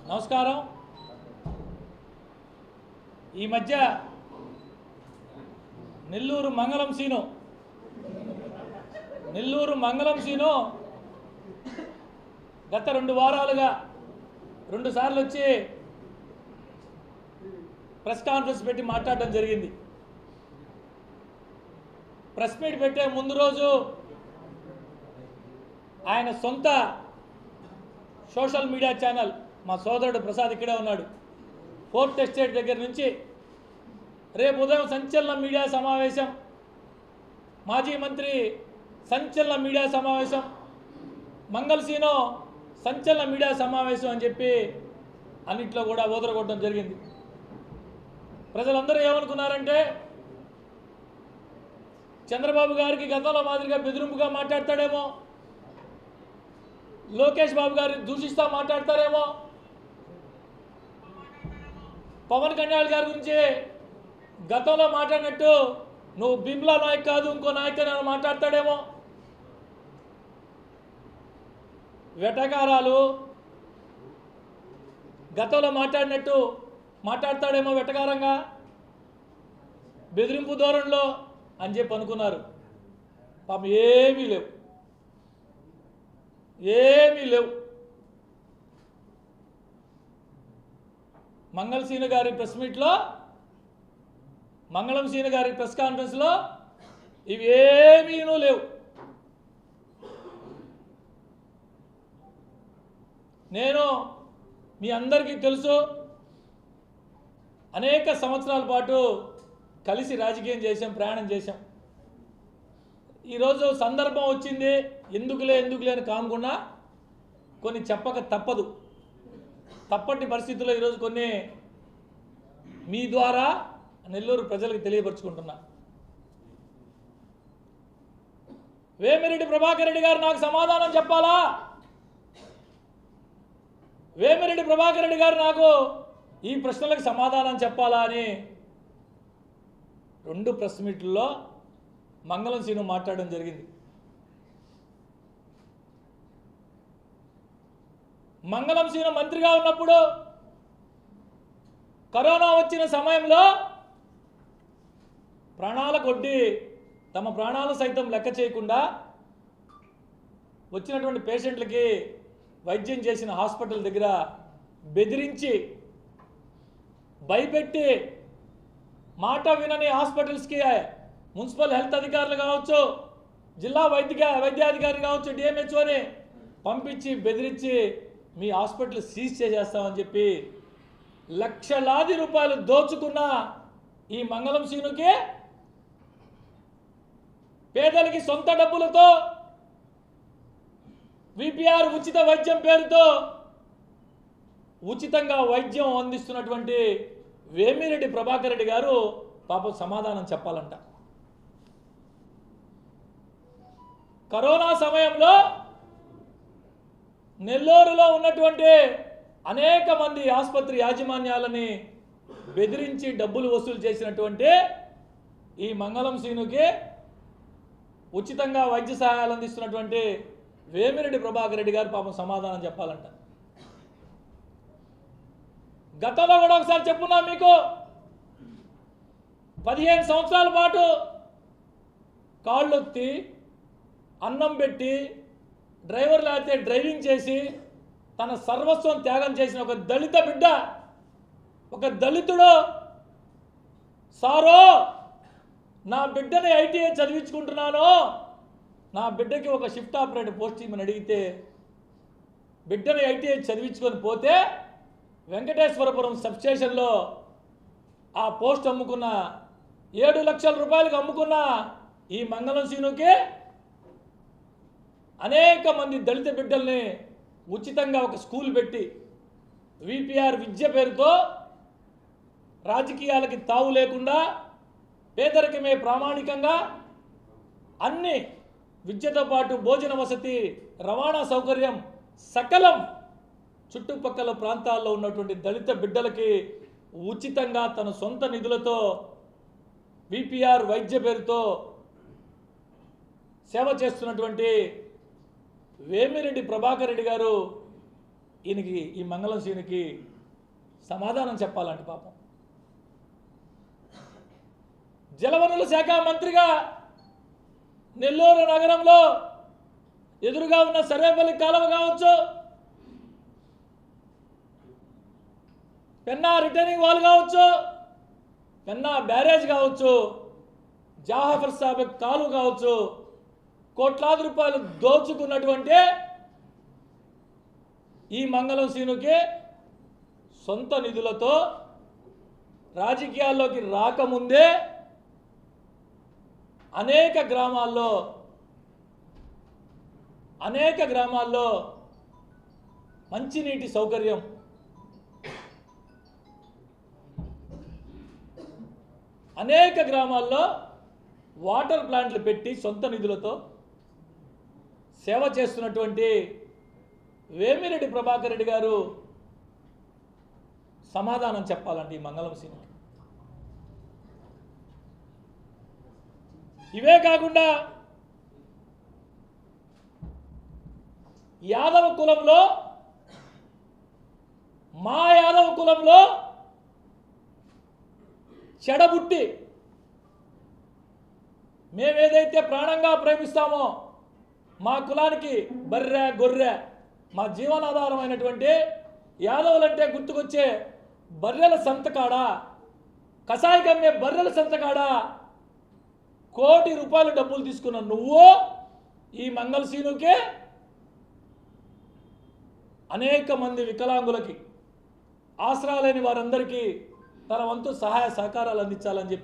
నమస్కారం. ఈ మధ్య నెల్లూరు మంగళం సీను గత 2 వారాలుగా 2 సార్లు వచ్చి ప్రెస్ కాన్ఫరెన్స్ పెట్టి మాట్లాడడం జరిగింది. ప్రెస్ మీట్ పెట్టే ముందు రోజు ఆయన సొంత సోషల్ మీడియా ఛానల్, మా సోదరుడు ప్రసాద్ ఇక్కడే ఉన్నాడు, 4th ఎస్టేట్ దగ్గర నుంచి రేపు ఉదయం సంచలన మీడియా సమావేశం, మాజీ మంత్రి సంచలన మీడియా సమావేశం, మంగళసీనో సంచలన మీడియా సమావేశం అని చెప్పి అన్నింటిలో కూడా ఓదరగొట్టడం జరిగింది. ప్రజలందరూ ఏమనుకున్నారంటే చంద్రబాబు గారికి గతంలో మాదిరిగా బెదిరింపుగా మాట్లాడతాడేమో, లోకేష్ బాబు గారిని దూషిస్తా మాట్లాడతారేమో, పవన్ కళ్యాణ్ గారి గురించి గతంలో మాట్లాడినట్టు నువ్వు బిమ్లా నాయక్ కాదు ఇంకో నాయక్ అని మాట్లాడతాడేమో, వెటకారాలు గతంలో మాట్లాడినట్టు మాట్లాడతాడేమో వెటకారంగా, బెదిరింపు ధోరణిలో అని చెప్పి అనుకున్నారు. పాపం ఏమీ లేవు. మంగళసీన గారి ప్రెస్ మీట్లో, మంగళం సీన గారి ప్రెస్ కాన్ఫరెన్స్లో ఇవి ఏమీనూ లేవు. నేను మీ అందరికీ తెలుసు, అనేక సంవత్సరాల పాటు కలిసి రాజకీయం చేశాం, ప్రయాణం చేశాం. ఈరోజు సందర్భం వచ్చింది, ఎందుకులే అని కానుకున్నా కొన్ని చెప్పక తప్పటి పరిస్థితుల్లో ఈరోజు కొన్ని మీ ద్వారా నెల్లూరు ప్రజలకు తెలియపరుచుకుంటున్నా. వేమిరెడ్డి ప్రభాకర్ రెడ్డి గారు నాకు సమాధానం చెప్పాలా, వేమిరెడ్డి ప్రభాకర్ రెడ్డి గారు నాకు ఈ ప్రశ్నలకు సమాధానం చెప్పాలా అని 2 ప్రెస్ మీట్లలో మంగళం సీను మాట్లాడడం జరిగింది. మంగళం సీను మంత్రిగా ఉన్నప్పుడు కరోనా వచ్చిన సమయంలో ప్రాణాల కొద్దీ తమ ప్రాణాలు సైతం లెక్క చేయకుండా వచ్చినటువంటి పేషెంట్లకి వైద్యం చేసిన హాస్పిటల్ దగ్గర బెదిరించి భయపెట్టి మాట వినని హాస్పిటల్స్కి మున్సిపల్ హెల్త్ అధికారులు కావచ్చు, జిల్లా వైద్యాధికారి కావచ్చు, డిఎంహెచ్ఓని పంపించి బెదిరించి మీ హాస్పిటల్ సీజ్ చేసేస్తామని చెప్పి లక్షలాది రూపాయలు దోచుకున్న ఈ మంగళం సీనుకి పేదలకి సొంత డబ్బులతో విపిఆర్ ఉచిత వైద్యం పేరుతో ఉచితంగా వైద్యం అందిస్తున్నటువంటి వేమిరెడ్డి ప్రభాకర్ రెడ్డి గారు పాపం సమాధానం చెప్పాలంట. కరోనా సమయంలో నెల్లూరులో ఉన్నటువంటి అనేక మంది ఆసుపత్రి యాజమాన్యాలని బెదిరించి డబ్బులు వసూలు చేసినటువంటి ఈ మంగళం సీనుకి ఉచితంగా వైద్య సహాయాలు అందిస్తున్నటువంటి వేమిరెడ్డి ప్రభాకర్ రెడ్డి గారు పాపం సమాధానం చెప్పాలంట. గతంలో కూడా ఒకసారి చెప్పున్నా మీకు, 15 సంవత్సరాల పాటు కాళ్ళొత్తి అన్నం పెట్టి డ్రైవర్లు అయితే డ్రైవింగ్ చేసి తన సర్వస్వం త్యాగం చేసిన ఒక దళిత బిడ్డ, ఒక దళితుడు, సారో నా బిడ్డని ఐటీఐ చదివించుకుంటున్నాను, నా బిడ్డకి ఒక షిఫ్ట్ ఆపరేటర్ పోస్ట్ ఇమ్మని అడిగితే బిడ్డని ఐటీఐ చదివించుకొని పోతే వెంకటేశ్వరపురం సబ్స్టేషన్లో ఆ పోస్ట్ అమ్ముకున్న 7 లక్షల రూపాయలకు అమ్ముకున్న ఈ మంగళం సీనుకి అనేక మంది దళిత బిడ్డల్ని ఉచితంగా ఒక స్కూల్ పెట్టి విపిఆర్ విద్య పేరుతో రాజకీయాలకి తావు లేకుండా పేదరికమే ప్రామాణికంగా అన్ని విద్యతో పాటు భోజన వసతి, రవాణా సౌకర్యం సకలం చుట్టుపక్కల ప్రాంతాల్లో ఉన్నటువంటి దళిత బిడ్డలకి ఉచితంగా తన సొంత నిధులతో విపిఆర్ వైద్య పేరుతో సేవ చేస్తున్నటువంటి వేమిరెడ్డి ప్రభాకర్ రెడ్డి గారు ఈయనకి ఈ మంగళం సీనుకి సమాధానం చెప్పాలంట పాపం. జలవనరుల శాఖ మంత్రిగా నెల్లూరు నగరంలో ఎదురుగా ఉన్న సర్వేపల్లి కాలువ కావచ్చు, పెన్నా రిటర్నింగ్ వాల్ కావచ్చు, పెన్నా బ్యారేజ్ కావచ్చు, జాఫర్ సాబెక్ కాలువ కావచ్చు, కోట్లాది రూపాయలు దోచుకున్నటువంటి ఈ మంగళం సీనుకి సొంత నిధులతో రాజకీయాల్లోకి రాకముందే అనేక గ్రామాల్లో మంచినీటి సౌకర్యం, అనేక గ్రామాల్లో వాటర్ ప్లాంట్లు పెట్టి సొంత నిధులతో సేవ చేస్తున్నటువంటి వేమిరెడ్డి ప్రభాకర్ రెడ్డి గారు సమాధానం చెప్పాలండి ఈ మంగళం సీనుకి. ఇవే కాకుండా యాదవ కులంలో, మా యాదవ కులంలో చెడబుట్టి మేమేదైతే ప్రాణంగా ప్రేమిస్తామో మా కులానికి బర్రె గొర్రె మా జీవనాధారమైనటువంటి యాదవులంటే గుర్తుకొచ్చే బర్రెల సంతకాడ, కషాయికమ్మే బర్రెల సంతకాడ ₹1 కోటి డబ్బులు తీసుకున్న నువ్వు ఈ మంగళ సీనుకే అనేక మంది వికలాంగులకి, ఆసరా లేని వారందరికీ తన వంతు సహాయ సహకారాలు అందించాలని చెప్పి